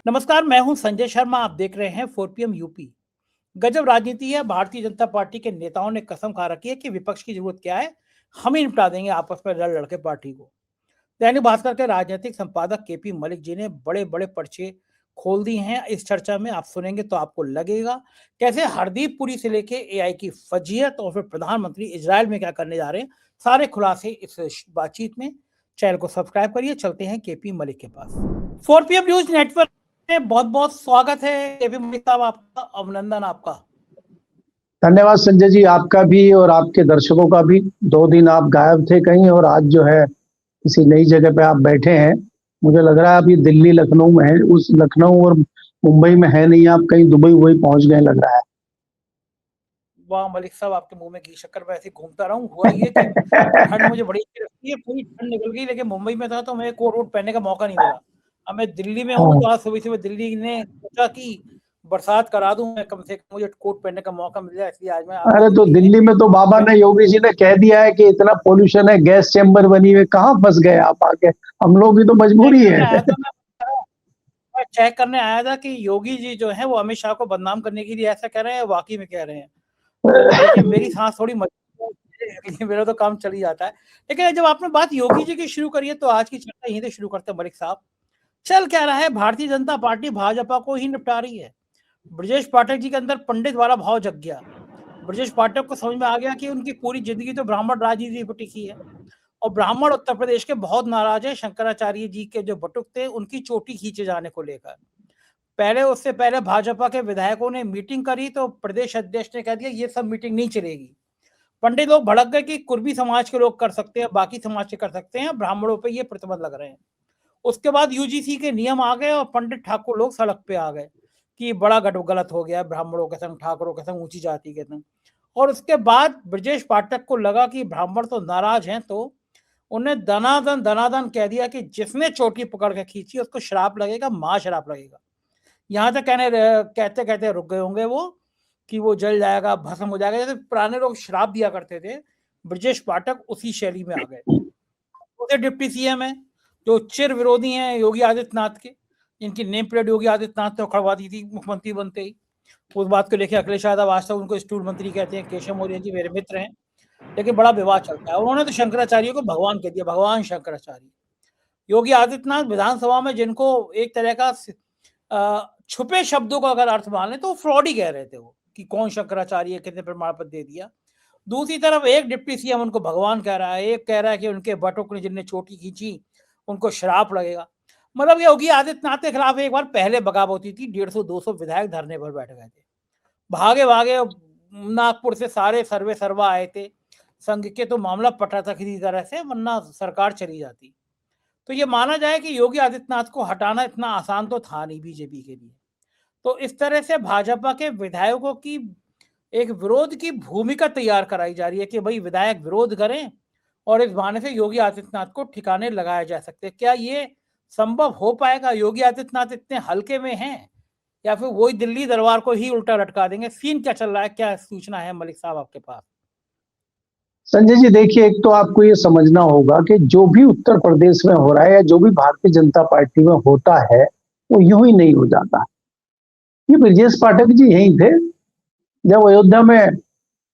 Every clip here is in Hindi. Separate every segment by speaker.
Speaker 1: नमस्कार, मैं हूं संजय शर्मा। आप देख रहे हैं 4 PM यूपी। गजब राजनीति है। भारतीय जनता पार्टी के नेताओं ने कसम खा रखी है कि विपक्ष की जरूरत क्या है, हम ही निपटा देंगे आपस में लड़ लड़ के पार्टी को। दैनिक भास्कर के राजनीतिक संपादक केपी मलिक जी ने बड़े बड़े पर्चे खोल दिए हैं। इस चर्चा में आप सुनेंगे तो आपको लगेगा कैसे हरदीप पुरी से लेके एआई की फजीयत और फिर प्रधानमंत्री इजरायल में क्या करने जा रहे हैं, सारे खुलासे इस बातचीत में। चैनल को सब्सक्राइब करिए। चलते हैं केपी मलिक के पास। 4PM न्यूज नेटवर्क में बहुत बहुत स्वागत है केपी मलिक साहब, आपका अभिनंदन। आपका
Speaker 2: धन्यवाद संजय जी, आपका भी और आपके दर्शकों का भी। 2 दिन आप गायब थे कहीं और आज जो है किसी नई जगह पे आप बैठे हैं। मुझे लग रहा है आप ये दिल्ली लखनऊ में है, उस लखनऊ और मुंबई में है नहीं, आप कहीं दुबई वही पहुंच गए लग रहा है।
Speaker 1: वाह मलिक साहब, आपके मुंह में घी शक्कर मैं ऐसे घूमता रहूं। हुआ ये कि ठंड मुझे बड़ी अच्छी लगती है, पूरी ठंड निकल गई, लेकिन मुंबई में था तो मैं कोट वोट पहनने का मौका नहीं मिला। अब मैं दिल्ली में हूँ
Speaker 2: हाँ।
Speaker 1: तो आज सुबह सुबह दिल्ली ने सोचा कि बरसात करा दूं मैं, कम से कम मुझे कोट पहनने का मौका मिल जाए, इसलिए आज मैं
Speaker 2: अरे तो दिल्ली में तो बाबा ने, योगी जी ने कह दिया है कि इतना पोल्यूशन है, गैस चैम्बर बनी हुई, कहाँ फंस गए आप आके। हम लोग की तो मजबूरी है।
Speaker 1: मैं चेक करने आया था कि योगी जी जो है वो अमित शाह को बदनाम करने के लिए ऐसा कह रहे हैं, वाकई में कह रहे हैं। तो देखिए मेरी सांस थोड़ी मजबूत है, मेरा तो काम चल ही जाता है। लेकिन जब आपने बात योगी जी की शुरू करी है तो आज की चर्चा यहीं से शुरू करते हैं। मलिक साहब, चल क्या रहा है, भारतीय जनता पार्टी भाजपा को ही निपटा रही है। ब्रजेश पाठक जी के अंदर पंडित वाला भाव जग गया। ब्रजेश पाठक को समझ में आ गया कि उनकी पूरी जिंदगी तो ब्राह्मण राजनीति पर टिकी है और ब्राह्मण उत्तर प्रदेश के बहुत नाराज है शंकराचार्य जी के जो बटुक थे उनकी चोटी खींचे जाने को लेकर। उससे पहले भाजपा के विधायकों ने मीटिंग करी तो प्रदेश अध्यक्ष ने कह दिया ये सब मीटिंग नहीं चलेगी। पंडित लोग भड़क गए कि कुर्मी समाज के लोग कर सकते हैं, बाकी समाज के कर सकते हैं, ब्राह्मणों पे ये प्रतिबंध लग रहे हैं। उसके बाद यूजीसी के नियम आ गए और पंडित ठाकुर लोग सड़क पे आ गए कि बड़ा गलत हो गया, ब्राह्मणों के संग, ठाकुरों के संग, ऊंची जाति के संग। और उसके बाद ब्रजेश पाठक को लगा कि ब्राह्मण तो नाराज हैं, तो उन्हें दनादन कह दिया कि जिसने चोटी पकड़ के खींची उसको श्राप लगेगा, महाश्राप लगेगा। यहाँ तक कहते कहते रुक गए होंगे वो कि वो जल जाएगा, भस्म हो जाएगा, जैसे पुराने लोग श्राप दिया करते थे। ब्रजेश पाठक उसी शैली में आ गए। दूसरे डिप्टी सीएम है जो चिर विरोधी हैं योगी आदित्यनाथ के, जिनकी नेम प्लेट योगी आदित्यनाथ ने उखड़वा दी थी मुख्यमंत्री बनते ही। उस बात को लेकर अखिलेश यादव आज तक उनको स्टूल मंत्री कहते हैं। केशव मौर्य जी मेरे मित्र हैं, लेकिन बड़ा विवाद चलता है। उन्होंने तो शंकराचार्य को भगवान कह दिया, भगवान शंकराचार्य। योगी आदित्यनाथ विधानसभा में जिनको एक तरह का छुपे शब्दों का अगर अर्थ माने तो फ्रॉड ही कह रहे थे वो, कि कौन शंकराचार्य, कितने प्रमाण पत्र दे दिया। दूसरी तरफ एक डिप्टी सीएम उनको भगवान कह रहा है, एक कह रहा है कि उनके बटुक ने जिनने चोटी खींची उनको श्राप लगेगा। मतलब योगी आदित्यनाथ के खिलाफ एक बार पहले बगावत होती थी, 150-200 विधायक धरने पर बैठ गए थे। भागे भागे नागपुर से सारे सर्वे सर्वा आए थे, संघ के तो मामला पटा था किसी तरह से, वरना सरकार चली जाती। तो ये माना जाए कि योगी आदित्यनाथ को हटाना इतना आसान तो था नहीं बीजेपी के लिए। तो इस तरह से भाजपा के विधायकों की एक विरोध की भूमिका तैयार कराई जा रही है कि भाई विधायक विरोध करें और इस बहाने से योगी आदित्यनाथ को ठिकाने लगाया जा सकते हैं। क्या ये संभव हो पाएगा? योगी आदित्यनाथ इतने हल्के में हैं या फिर वही दिल्ली दरबार को ही उल्टा लटका देंगे? सीन क्या चल रहा है, क्या सूचना है मलिक साहब आपके पास?
Speaker 2: संजय जी देखिए, एक तो आपको ये समझना होगा कि जो भी उत्तर प्रदेश में हो रहा है या जो भी भारतीय जनता पार्टी में होता है वो यूं ही नहीं हो जाता। ये ब्रजेश पाठक जी यही थे जब अयोध्या में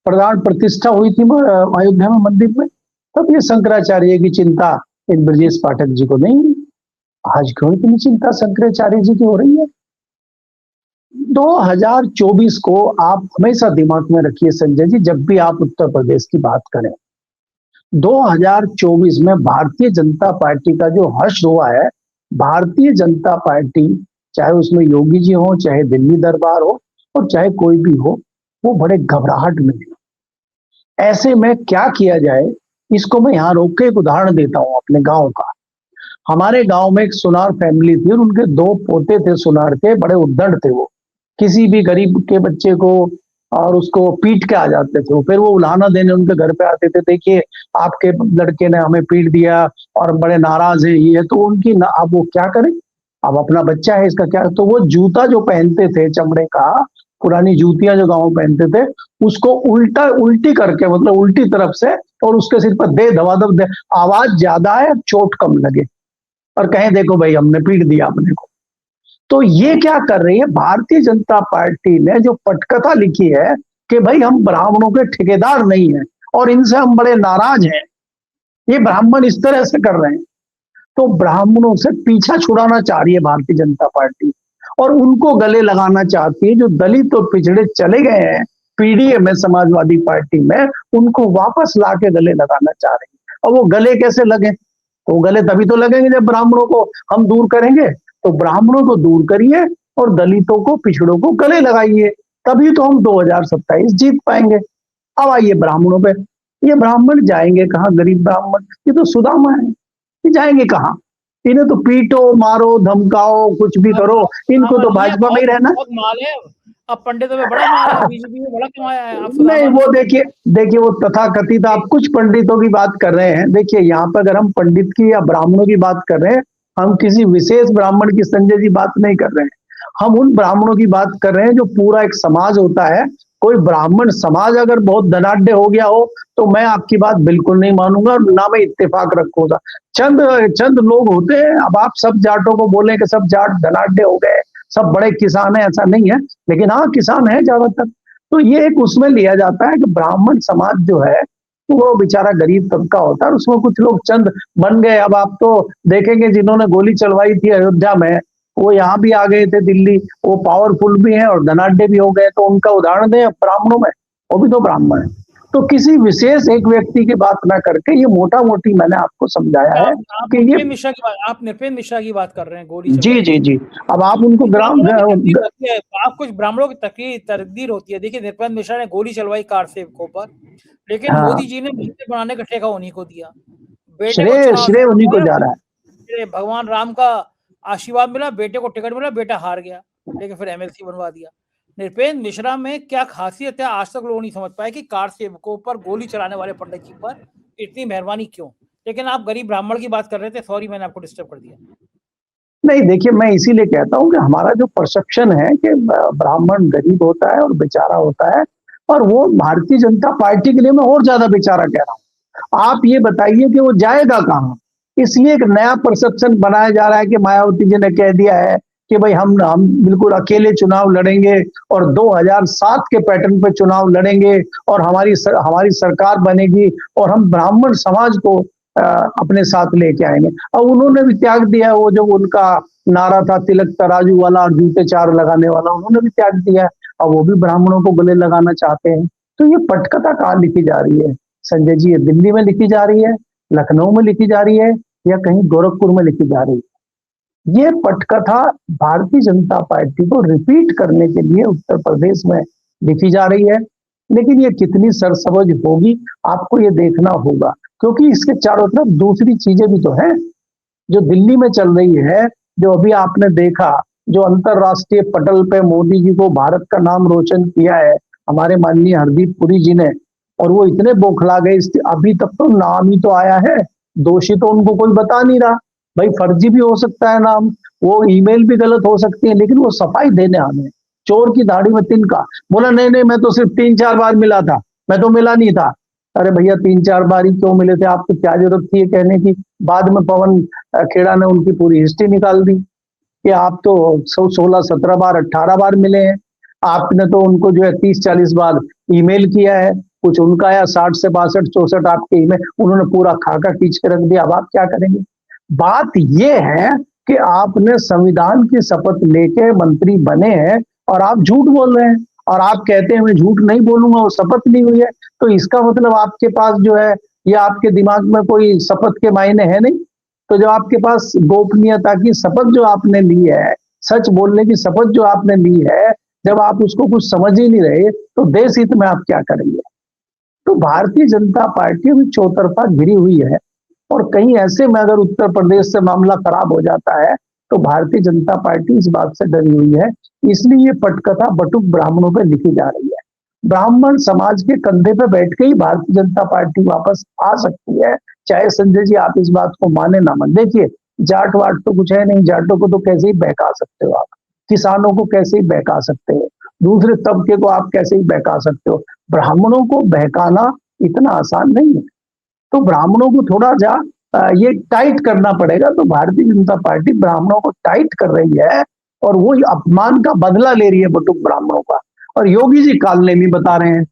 Speaker 2: प्राण प्रतिष्ठा हुई थी अयोध्या में मंदिर में, तब ये शंकराचार्य की चिंता इन ब्रजेश पाठक जी को नहीं। आज क्यों इतनी चिंता शंकराचार्य जी की हो रही है? 2024 को आप हमेशा दिमाग में रखिए संजय जी, जब भी आप उत्तर प्रदेश की बात करें। 2024 में भारतीय जनता पार्टी का जो हर्ष हुआ है, भारतीय जनता पार्टी चाहे उसमें योगी जी हो, चाहे दिल्ली दरबार हो और चाहे कोई भी हो, वो बड़े घबराहट में है। ऐसे में क्या किया जाए, इसको मैं यहाँ रोक के एक उदाहरण देता हूँ अपने गांव का। हमारे गांव में एक सुनार फैमिली थी और उनके 2 पोते थे सुनार के, बड़े उद्दंड थे वो। किसी भी गरीब के बच्चे को और उसको पीट के आ जाते थे, फिर वो उलाहना देने उनके घर पे आते थे, देखिए आपके लड़के ने हमें पीट दिया और बड़े नाराज है ये। तो उनकी अब वो क्या करें, अब अपना बच्चा है इसका क्या। तो वो जूता जो पहनते थे चमड़े का, पुरानी जूतियां जो गांव पहनते थे, उसको उल्टी करके, मतलब उल्टी तरफ से, और उसके सिर पर दे दबादब दे, आवाज ज्यादा है चोट कम लगे, और कहें देखो भाई हमने पीट दिया अपने को। तो ये क्या कर रही है भारतीय जनता पार्टी ने, जो पटकथा लिखी है कि भाई हम ब्राह्मणों के ठेकेदार नहीं हैं और इनसे हम बड़े नाराज हैं, ये ब्राह्मण इस तरह से कर रहे हैं। तो ब्राह्मणों से पीछा छुड़ाना चाह रही है भारतीय जनता पार्टी और उनको गले लगाना चाहती है। जो दलित और पिछड़े चले गए हैं पीडीए में, समाजवादी पार्टी में, उनको वापस ला के गले लगाना चाह रही है। और वो गले कैसे लगे? तो गले तभी तो लगेंगे जब ब्राह्मणों को हम दूर करेंगे। तो ब्राह्मणों को दूर करिए और दलितों को, पिछड़ों को गले लगाइए, तभी तो हम 2027 जीत पाएंगे। अब आइए ब्राह्मणों पे। ये ब्राह्मण जाएंगे कहाँ? गरीब ब्राह्मण, ये तो सुदामा है, ये जाएंगे कहाँ? इन्हें तो पीटो, मारो, धमकाओ, कुछ भी करो, इनको तो भाजपा में ही रहना।
Speaker 1: बहुत माल है, अब पंडितों में बड़ा माल है, बीजेपी में बड़ा कमाया है।
Speaker 2: नहीं, वो देखिए वो तथाकथित, आप कुछ पंडितों की बात कर रहे हैं। देखिए यहाँ पर अगर हम पंडित की या ब्राह्मणों की बात कर रहे हैं, हम किसी विशेष ब्राह्मण की, संजय जी, बात नहीं कर रहे हैं। हम उन ब्राह्मणों की बात कर रहे हैं जो पूरा एक समाज होता है। कोई ब्राह्मण समाज अगर बहुत धनाढ्य हो गया हो तो मैं आपकी बात बिल्कुल नहीं मानूंगा, ना मैं इत्तेफाक रखूंगा। चंद लोग होते हैं। अब आप सब जाटों को बोलें कि सब जाट धनाढ्य हो गए, सब बड़े किसान है, ऐसा नहीं है, लेकिन हाँ किसान है ज्यादातर। तो ये एक उसमें लिया जाता है कि ब्राह्मण समाज जो है वो बेचारा गरीब तबका होता है, उसमें कुछ लोग चंद बन गए। अब आप तो देखेंगे जिन्होंने गोली चलवाई थी अयोध्या में, वो यहाँ भी आ गए थे दिल्ली, वो पावरफुल भी हैं और धनाढ्य भी हो गए। तो उनका उदाहरण दें ब्राह्मणों में, वो भी तो ब्राह्मण है। तो किसी विशेष एक व्यक्ति की बात ना करके ये मोटा मोटी मैंने आपको समझाया है कि ये
Speaker 1: आप नृपेंद्र मिश्रा की बात कर रहे हैं, गोली
Speaker 2: जी। अब आप उनको
Speaker 1: आप कुछ ब्राह्मणों की तकदीर होती है। देखिए नृपेंद्र मिश्रा ने गोली चलवाई कार सेवकों पर, लेकिन मोदी जी ने मंदिर बनाने का ठेका उन्हीं को दिया, बेटे को
Speaker 2: श्रेय उन्हीं को जा रहा है।
Speaker 1: भगवान राम का आशीर्वाद मिला, बेटे को टिकट मिला, बेटा हार गया, लेकिन फिर एमएलसी बनवा दिया। नृपेंद्र मिश्रा में क्या खासियत है आज तक लोग नहीं समझ पाए कि कार सेवकों पर गोली चलाने वाले पंडित जी पर इतनी मेहरबानी क्यों? लेकिन आप गरीब ब्राह्मण की बात कर रहे थे, सॉरी मैंने आपको डिस्टर्ब कर दिया।
Speaker 2: नहीं, देखिए मैं इसीलिए कहता हूँ कि हमारा जो परसेप्शन है कि ब्राह्मण गरीब होता है और बेचारा होता है, और वो भारतीय जनता पार्टी के लिए मैं और ज्यादा बेचारा कह रहा हूँ। आप ये बताइए कि वो जाएगा कहाँ? इसलिए एक नया परसेप्शन बनाया जा रहा है कि मायावती जी ने कह दिया है कि भाई हम बिल्कुल अकेले चुनाव लड़ेंगे और 2007 के पैटर्न पे चुनाव लड़ेंगे और हमारी सरकार बनेगी और हम ब्राह्मण समाज को अपने साथ लेके आएंगे। अब उन्होंने भी त्याग दिया, वो जो उनका नारा था तिलक तराजू वाला और जूते चार लगाने वाला, उन्होंने भी त्याग दिया। अब वो भी ब्राह्मणों को गले लगाना चाहते हैं। तो ये पटकथा कहाँ लिखी जा रही है संजय जी? ये दिल्ली में लिखी जा रही है, लखनऊ में लिखी जा रही है, या कहीं गोरखपुर में लिखी जा रही है? ये पटकथा भारतीय जनता पार्टी को रिपीट करने के लिए उत्तर प्रदेश में लिखी जा रही है। लेकिन ये कितनी सरसबज होगी आपको ये देखना होगा, क्योंकि इसके चारों तरफ दूसरी चीजें भी तो हैं जो दिल्ली में चल रही है। जो अभी आपने देखा, जो अंतरराष्ट्रीय पटल पे मोदी जी को भारत का नाम रोशन किया है हमारे माननीय हरदीप पुरी जी ने, और वो इतने बौखला गए, अभी तक तो नाम ही तो आया है, दोषी तो उनको कोई बता नहीं रहा। भाई फर्जी भी हो सकता है नाम, वो ईमेल भी गलत हो सकती है, लेकिन वो सफाई देने आने, चोर की दाढ़ी में तिनका, बोला नहीं मैं तो सिर्फ 3-4 बार मिला था, मैं तो मिला नहीं था। अरे भैया 3-4 बार ही क्यों मिले थे? आपको क्या जरूरत थी ये कहने की? बाद में पवन खेड़ा ने उनकी पूरी हिस्ट्री निकाल दी कि आप तो 16-17 बार 18 बार मिले हैं। आपने तो उनको जो है 30-40 बार ईमेल किया है, कुछ उनका या 60 से 62-64 आपके ईमेल, उन्होंने पूरा खाका खींच के रख दिया। अब आप क्या करेंगे? बात ये है कि आपने संविधान की शपथ लेके मंत्री बने हैं और आप झूठ बोल रहे हैं, और आप कहते हैं मैं झूठ नहीं बोलूंगा, वो शपथ ली हुई है। तो इसका मतलब आपके पास जो है, या आपके दिमाग में कोई शपथ के मायने है नहीं। तो जब आपके पास गोपनीयता की शपथ जो आपने ली है, सच बोलने की शपथ जो आपने ली है, जब आप उसको कुछ समझ ही नहीं रहे तो देश हित में आप क्या करेंगे? तो भारतीय जनता पार्टी अभी चौतरफा घिरी हुई है, और कहीं ऐसे में अगर उत्तर प्रदेश से मामला खराब हो जाता है तो भारतीय जनता पार्टी इस बात से डरी हुई है। इसलिए ये पटकथा बटुक ब्राह्मणों पे लिखी जा रही है। ब्राह्मण समाज के कंधे पे बैठ के ही भारतीय जनता पार्टी वापस आ सकती है, चाहे संजय जी आप इस बात को माने ना माने। देखिए जाट वाट तो कुछ है नहीं, जाटों को तो कैसे ही बहका सकते हो आप, किसानों को कैसे ही बहका सकते हो, दूसरे तबके को आप कैसे ही बहका सकते हो, ब्राह्मणों को बहकाना इतना आसान नहीं है। तो ब्राह्मणों को थोड़ा ये टाइट करना पड़ेगा। तो भारतीय जनता पार्टी ब्राह्मणों को टाइट कर रही है और वो अपमान का बदला ले रही है बटुक ब्राह्मणों का। और योगी जी कालनेमी बता रहे हैं,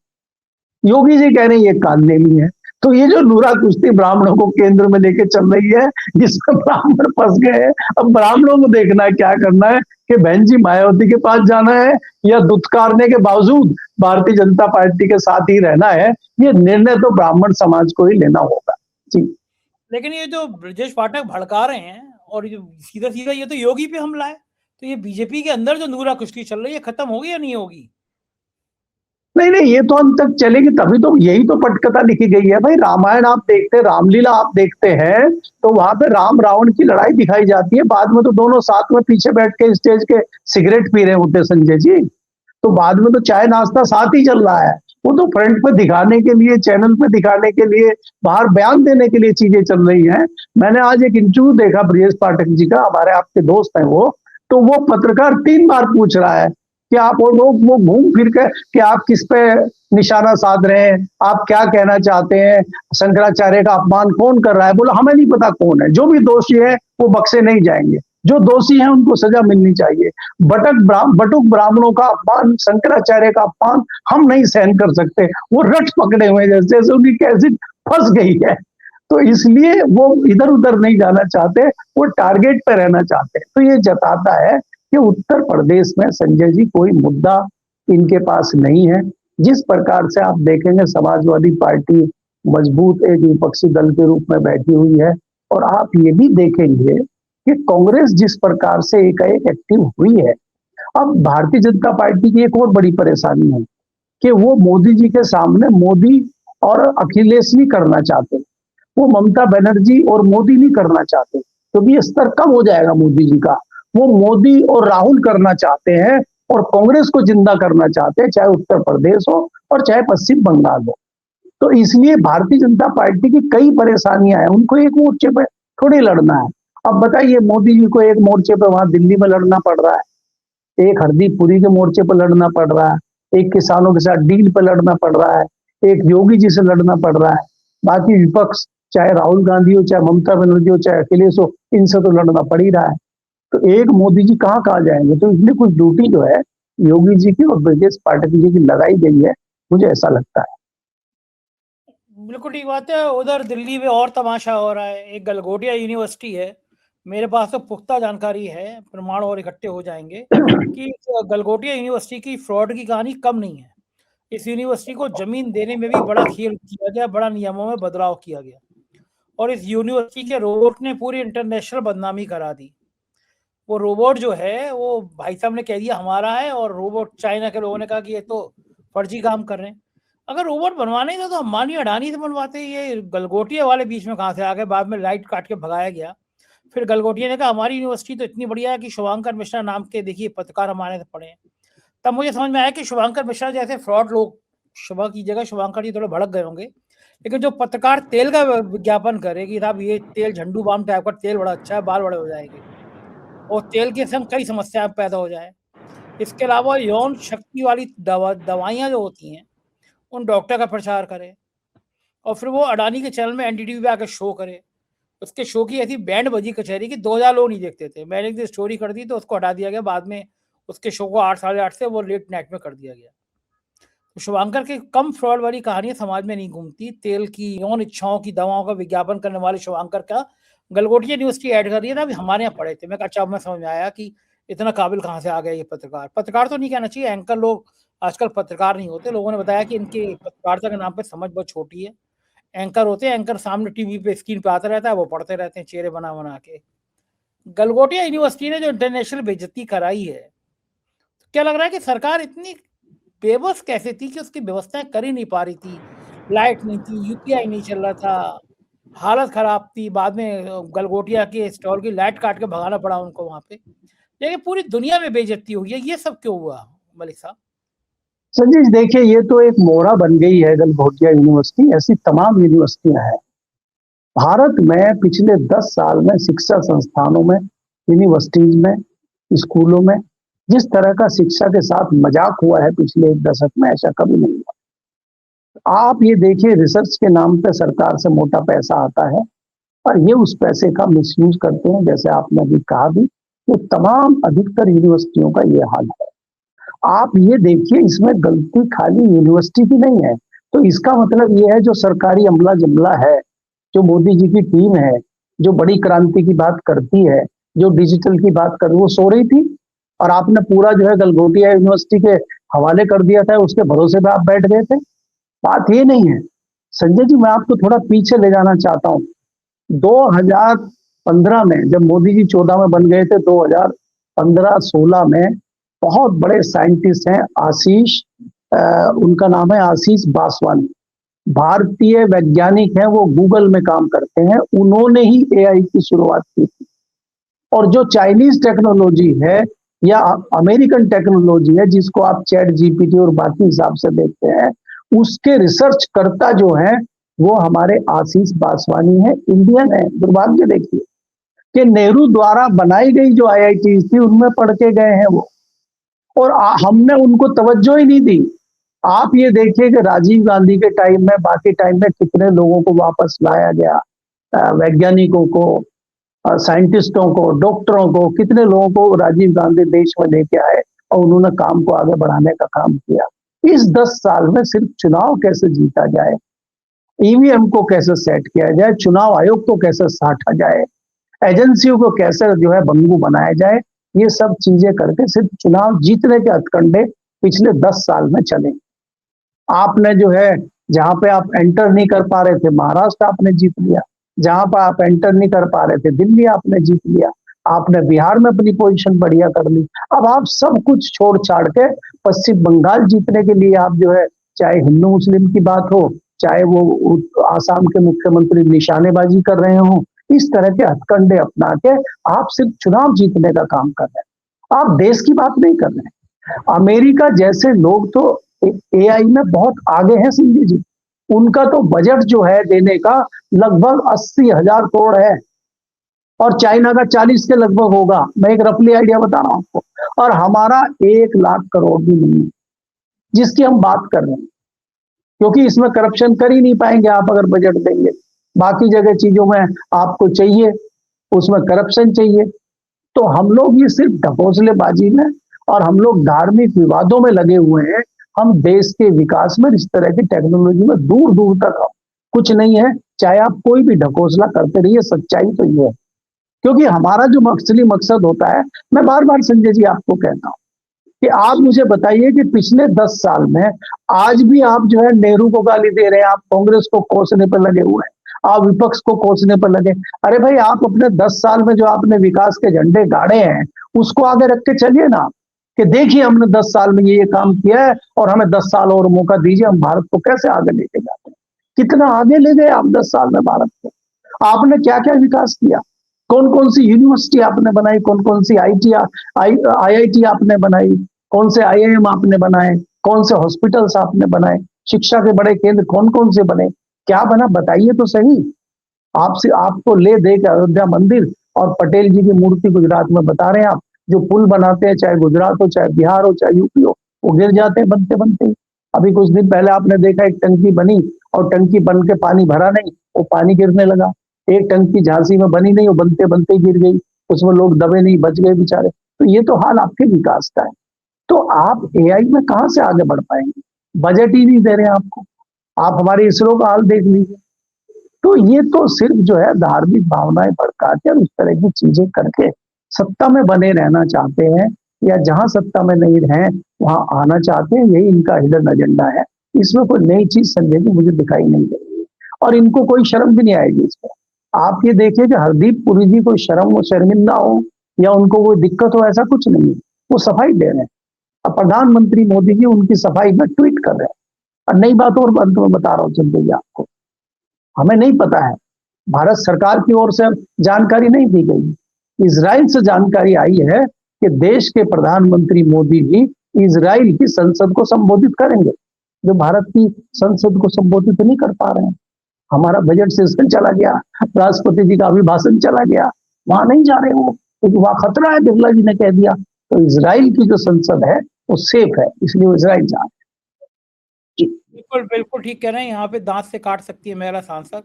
Speaker 2: योगी जी कह रहे हैं ये कालनेमी है। तो ये जो नूरा कुश्ती ब्राह्मणों को केंद्र में लेके चल रही है, जिसमें ब्राह्मण फंस गए हैं। अब ब्राह्मणों को देखना है क्या करना है, कि बहन जी मायावती के पास जाना है या दुत्कारने के बावजूद भारतीय जनता पार्टी के साथ ही रहना है। ये निर्णय तो ब्राह्मण समाज को ही लेना होगा जी।
Speaker 1: लेकिन ये जो ब्रजेश पाठक भड़का रहे हैं और ये सीधा सीधा ये तो योगी पे हमला है, तो ये बीजेपी के अंदर जो नूरा कुश्ती चल रही है खत्म होगी या नहीं होगी?
Speaker 2: नहीं नहीं, ये तो अंत तक चलेगी, तभी तो यही तो पटकथा लिखी गई है भाई। रामायण आप देखते हैं, रामलीला आप देखते हैं, तो वहां पे राम रावण की लड़ाई दिखाई जाती है, बाद में तो दोनों साथ में पीछे बैठ के स्टेज के सिगरेट पी रहे होते संजय जी। तो बाद में तो चाय नाश्ता साथ ही चल रहा है। वो तो फ्रंट पे दिखाने के लिए, चैनल पे दिखाने के लिए, बाहर बयान देने के लिए चीजें चल रही हैं। मैंने आज एक इंटरव्यू देखा ब्रजेश पाठक जी का, हमारे आपके दोस्त हैं वो, तो वो पत्रकार 3 बार पूछ रहा है कि आप, और लोग वो घूम फिर के कि आप किस पे निशाना साध रहे हैं, आप क्या कहना चाहते हैं, शंकराचार्य का अपमान कौन कर रहा है। बोला हमें नहीं पता कौन है, जो भी दोषी है वो बख्शे नहीं जाएंगे, जो दोषी हैं उनको सजा मिलनी चाहिए। बटुक ब्राह्मणों का अपमान, शंकराचार्य का अपमान हम नहीं सहन कर सकते। वो रट पकड़े हुए जैसे जैसे उनकी कैसेट फंस गई है, तो इसलिए वो इधर उधर नहीं जाना चाहते, वो टारगेट पे रहना चाहते हैं। तो ये जताता है कि उत्तर प्रदेश में संजय जी कोई मुद्दा इनके पास नहीं है। जिस प्रकार से आप देखेंगे समाजवादी पार्टी मजबूत एक विपक्षी दल के रूप में बैठी हुई है, और आप ये भी देखेंगे कि कांग्रेस जिस प्रकार से एकाएक एक्टिव हुई है। अब भारतीय जनता पार्टी की एक और बड़ी परेशानी है कि वो मोदी जी के सामने मोदी और अखिलेश नहीं करना चाहते, वो ममता बनर्जी और मोदी नहीं करना चाहते, क्योंकि तो स्तर कम हो जाएगा मोदी जी का। वो मोदी और राहुल करना चाहते हैं और कांग्रेस को जिंदा करना चाहते हैं, चाहे उत्तर प्रदेश हो और चाहे पश्चिम बंगाल हो। तो इसलिए भारतीय जनता पार्टी की कई परेशानियां हैं, उनको एक मोर्चे पे थोड़ी लड़ना है। अब बताइए, मोदी जी को एक मोर्चे पे वहां दिल्ली में लड़ना पड़ रहा है, एक हरदीप पुरी के मोर्चे पर लड़ना पड़ रहा है, एक किसानों के साथ डील पर लड़ना पड़ रहा है, एक योगी जी से लड़ना पड़ रहा है। बाकी विपक्ष, चाहे राहुल गांधी हो, चाहे ममता बनर्जी हो, चाहे अखिलेश हो, इनसे तो लड़ना पड़ ही रहा है। तो एक मोदी जी कहाँ कहाँ जाएंगे। तो इसलिए कुछ ड्यूटी जो है योगी जी की और ब्रजेश पाठक जी की लगाई गई है, मुझे ऐसा लगता है।
Speaker 1: बिल्कुल ठीक बात है। उधर दिल्ली में और तमाशा हो रहा है। एक गलगोटिया यूनिवर्सिटी है, मेरे पास तो पुख्ता जानकारी है, प्रमाण और इकट्ठे हो जाएंगे कि गलगोटिया यूनिवर्सिटी की फ्रॉड की कहानी कम नहीं है। इस यूनिवर्सिटी को जमीन देने में भी बड़ा खेल किया गया, बड़ा नियमों में बदलाव किया गया, और इस यूनिवर्सिटी के रोबोट ने पूरी इंटरनेशनल बदनामी करा दी। वो रोबोट जो है वो भाई साहब ने कह दिया हमारा है, और रोबोट चाइना के लोगों ने कहा कि ये तो फर्जी काम कर रहे हैं। अगर रोबोट बनवाने था तो अंबानी अडानी से बनवाते। ये गलगोटिया वाले बीच में कहाँ से आ गए? बाद में लाइट काट के भगाया गया। फिर गलगोटिया ने कहा हमारी यूनिवर्सिटी तो इतनी बढ़िया है कि शुभांकर मिश्रा नाम के देखिए पत्रकार हमारे से पढ़े हैं। तब मुझे समझ में आया कि शुभांकर मिश्रा जैसे फ्रॉड लोग, शुभा की जगह शुभांकर जी थोड़े भड़क गए होंगे, लेकिन जो पत्रकार तेल का विज्ञापन करे कि साहब ये तेल झंडू बाम टाइप का तेल बड़ा अच्छा है, बाल बड़े हो जाएंगे, और तेल के संग कई समस्याएं पैदा हो जाए। इसके अलावा यौन शक्ति वाली दवाइयाँ जो होती हैं उन डॉक्टर का प्रचार करे, और फिर वो अडानी के चैनल में एनडीटीवी पे आकर शो करे। उसके शो की ऐसी बैंड बजी कचहरी की 2000 लोग नहीं देखते थे। मैंने एक दिन स्टोरी कर दी तो उसको हटा दिया गया, बाद में उसके शो को 8 साढ़े 8 से वो लेट नाइट में कर दिया गया। तो शुभांकर की कम फ्रॉड वाली कहानियां समाज में नहीं घूमती। तेल की, यौन इच्छाओं की दवाओं का विज्ञापन करने वाले शुभांकर का गलगोटिया यूनिवर्सिटी ऐड कर रही है ना, अभी हमारे यहाँ पढ़े थे। मैं अच्छा, मैं समझ में आया कि इतना काबिल कहाँ से आ गया ये पत्रकार। पत्रकार तो नहीं कहना चाहिए, एंकर लोग आजकल पत्रकार नहीं होते। लोगों ने बताया कि इनके पत्रकारिता के नाम पे समझ बहुत छोटी है। एंकर होते हैं, एंकर सामने टीवी पे स्क्रीन पे आता रहता है, वो पढ़ते रहते हैं चेहरे बना बना के। गलगोटिया यूनिवर्सिटी ने जो इंटरनेशनल बेइज्जती कराई है, तो क्या लग रहा है कि सरकार इतनी बेबस कैसे थी कि उसकी व्यवस्थाएं कर ही नहीं पा रही थी? लाइट नहीं थी, यूपीआई नहीं चल रहा था, हालत खराब थी। बाद में गलगोटिया के स्टॉल की लाइट काट के भगाना पड़ा उनको वहां पे। लेकिन पूरी दुनिया में बेइज्जती हुई है, ये सब क्यों हुआ मलिक साहब?
Speaker 2: संजय जी देखिए, ये तो एक मोहरा बन गई है गलगोटिया यूनिवर्सिटी, ऐसी तमाम यूनिवर्सिटियां हैं भारत में। पिछले 10 साल में शिक्षा संस्थानों में, यूनिवर्सिटीज में, स्कूलों में जिस तरह का शिक्षा के साथ मजाक हुआ है पिछले 1 दशक में, ऐसा कभी नहीं हुआ। आप ये देखिए, रिसर्च के नाम पे सरकार से मोटा पैसा आता है और ये उस पैसे का मिसयूज करते हैं, जैसे आपने अभी कहा भी तो तमाम अधिकतर यूनिवर्सिटियों का ये हाल है। आप ये देखिए, इसमें गलती खाली यूनिवर्सिटी की नहीं है। तो इसका मतलब ये है, जो सरकारी अमला जमला है, जो मोदी जी की टीम है, जो बड़ी क्रांति की बात करती है, जो डिजिटल की बात कर, वो सो रही थी और आपने पूरा जो है गलगोटिया यूनिवर्सिटी के हवाले कर दिया था, उसके भरोसे पे आप बैठ गए थे। बात ये नहीं है संजय जी, मैं आपको थोड़ा पीछे ले जाना चाहता हूँ। 2015 में जब मोदी जी 14 में बन गए थे, 2015-16 में बहुत बड़े साइंटिस्ट हैं आशीष, उनका नाम है आशीष बासवानी, भारतीय वैज्ञानिक हैं, वो गूगल में काम करते हैं, उन्होंने ही एआई की शुरुआत की थी। और जो चाइनीज टेक्नोलॉजी है या अमेरिकन टेक्नोलॉजी है, जिसको आप चैट जीपीटी और बाकी हिसाब से देखते हैं, उसके रिसर्च करता जो है वो हमारे आशीष बासवानी है, इंडियन है। दुर्भाग्य देखिए कि नेहरू द्वारा बनाई गई जो आईआईटी थी उनमें पढ़ के गए हैं वो, और हमने उनको तवज्जो ही नहीं दी। आप ये देखिए कि राजीव गांधी के टाइम में, बाकी टाइम में कितने लोगों को वापस लाया गया, वैज्ञानिकों को, साइंटिस्टों को, डॉक्टरों को, कितने लोगों को राजीव गांधी देश में लेके आए और उन्होंने काम को आगे बढ़ाने का काम किया। इस 10 साल में सिर्फ चुनाव कैसे जीता जाए, ईवीएम को कैसे सेट किया जाए, चुनाव आयोग को कैसे साटा जाए, एजेंसियों को कैसे जो है बंगू बनाया जाए, ये सब चीजें करके सिर्फ चुनाव जीतने के हथकंडे पिछले 10 साल में चले। आपने जो है, जहां पे आप एंटर नहीं कर पा रहे थे, महाराष्ट्र आपने जीत लिया। जहां पर आप एंटर नहीं कर पा रहे थे, दिल्ली आपने जीत लिया। आपने बिहार में अपनी पोजीशन बढ़िया कर ली। अब आप सब कुछ छोड़ छाड़ के पश्चिम बंगाल जीतने के लिए आप जो है, चाहे हिंदू मुस्लिम की बात हो, चाहे वो आसाम के मुख्यमंत्री निशानेबाजी कर रहे हो, इस तरह के हथकंडे अपना के आप सिर्फ चुनाव जीतने का काम कर रहे हैं, आप देश की बात नहीं कर रहे। अमेरिका जैसे लोग तो एआई में बहुत आगे हैं संजय जी, उनका तो बजट जो है देने का लगभग 80,000 करोड़ है, और चाइना का 40 के लगभग होगा। मैं एक रफली आइडिया बता रहा हूं आपको, और हमारा 1 लाख करोड़ भी नहीं है जिसकी हम बात कर रहे हैं, क्योंकि इसमें करप्शन कर ही नहीं पाएंगे आप अगर बजट देंगे। बाकी जगह चीजों में आपको चाहिए, उसमें करप्शन चाहिए। तो हम लोग ये सिर्फ ढकोसलेबाजी में और हम लोग धार्मिक विवादों में लगे हुए हैं। हम देश के विकास में, इस तरह की टेक्नोलॉजी में दूर दूर तक कुछ नहीं है। चाहे आप कोई भी ढकोसला करते रहिए, सच्चाई तो ये है। क्योंकि हमारा जो असली मकसद होता है, मैं बार बार संजय जी आपको कहता हूं कि आप मुझे बताइए कि पिछले 10 साल में आज भी आप जो है नेहरू को गाली दे रहे हैं, आप कांग्रेस को कोसने पर लगे हुए हैं, आप विपक्ष को कोसने पर लगे। अरे भाई, आप अपने 10 साल में जो आपने विकास के झंडे गाड़े हैं उसको आगे रख के चलिए ना, कि देखिए हमने 10 साल में ये काम किया है और हमें 10 साल और मौका दीजिए, हम भारत को कैसे आगे लेके जाते हैं। कितना आगे ले गए आप 10 साल में भारत को, आपने क्या क्या विकास किया, कौन कौन सी यूनिवर्सिटी आपने बनाई, कौन कौन सी आईआईटी आपने बनाई, कौन से आईआईएम आपने बनाए, कौन से हॉस्पिटल्स आपने बनाए, शिक्षा के बड़े केंद्र कौन कौन से बने, क्या बना बताइए तो सही। आपसे आपको ले दे के अयोध्या मंदिर और पटेल जी की मूर्ति गुजरात में बता रहे हैं आप, जो पुल बनाते हैं, चाहे गुजरात हो, चाहे बिहार हो, चाहे यूपी हो, वो गिर जाते हैं बनते बनते ही। अभी कुछ दिन पहले आपने देखा एक टंकी बनी और टंकी बन के पानी भरा नहीं, वो पानी गिरने लगा। एक टंकी झांसी में बनी नहीं, वो बनते बनते गिर गई, उसमें लोग दबे नहीं, बच गए बेचारे। तो ये तो हाल आपके विकास का है। तो आप एआई में कहां से आगे बढ़ पाएंगे, बजट ही नहीं दे रहे हैं आपको। आप हमारे इसरो का हाल देख लीजिए। तो ये तो सिर्फ जो है धार्मिक भावनाएं भड़का के और इस तरह की चीजें करके सत्ता में बने रहना चाहते हैं, या जहां सत्ता में नहीं रहे वहां आना चाहते हैं। यही इनका हिडन एजेंडा है। इसमें कोई नई चीज संजय जी मुझे दिखाई नहीं दे रही है, और इनको कोई शर्म भी नहीं आएगी इसमें। आप ये देखिए कि हरदीप पुरी जी कोई शर्मिंदा हो या उनको कोई दिक्कत हो, ऐसा कुछ नहीं है, वो सफाई दे रहे हैं। अब प्रधानमंत्री मोदी जी उनकी सफाई में ट्वीट कर रहे हैं। और नई बात और अंत में बता रहा हूँ चंद्र जी आपको, हमें नहीं पता है, भारत सरकार की ओर से जानकारी नहीं दी गई। इजराइल से जानकारी आई है कि देश के प्रधानमंत्री मोदी जी इजराइल की संसद को संबोधित करेंगे, जो भारत की संसद को संबोधित नहीं कर पा रहे हैं। हमारा बजट सेशन चला गया, राष्ट्रपति जी का अभिभाषण चला गया, वहां नहीं जा रहे वो, क्योंकि वहां खतरा है, बिरला जी ने कह दिया। तो इजराइल की जो संसद है वो सेफ है, इसलिए वो इजराइल जा रहे हैं।
Speaker 1: बिल्कुल बिल्कुल ठीक कह रहे हैं। यहाँ पे दांत से काट सकती है महिला सांसद,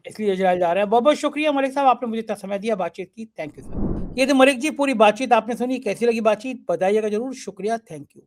Speaker 1: इसलिए इजराइल जा रहे हैं। बहुत-बहुत शुक्रिया मलिक साहब, आपने मुझे इतना समय दिया, बातचीत की। Thank you sir. ये तो मलिक जी, पूरी बातचीत आपने सुनी, कैसी लगी बातचीत बताइएगा ज़रूर। शुक्रिया, थैंक यू।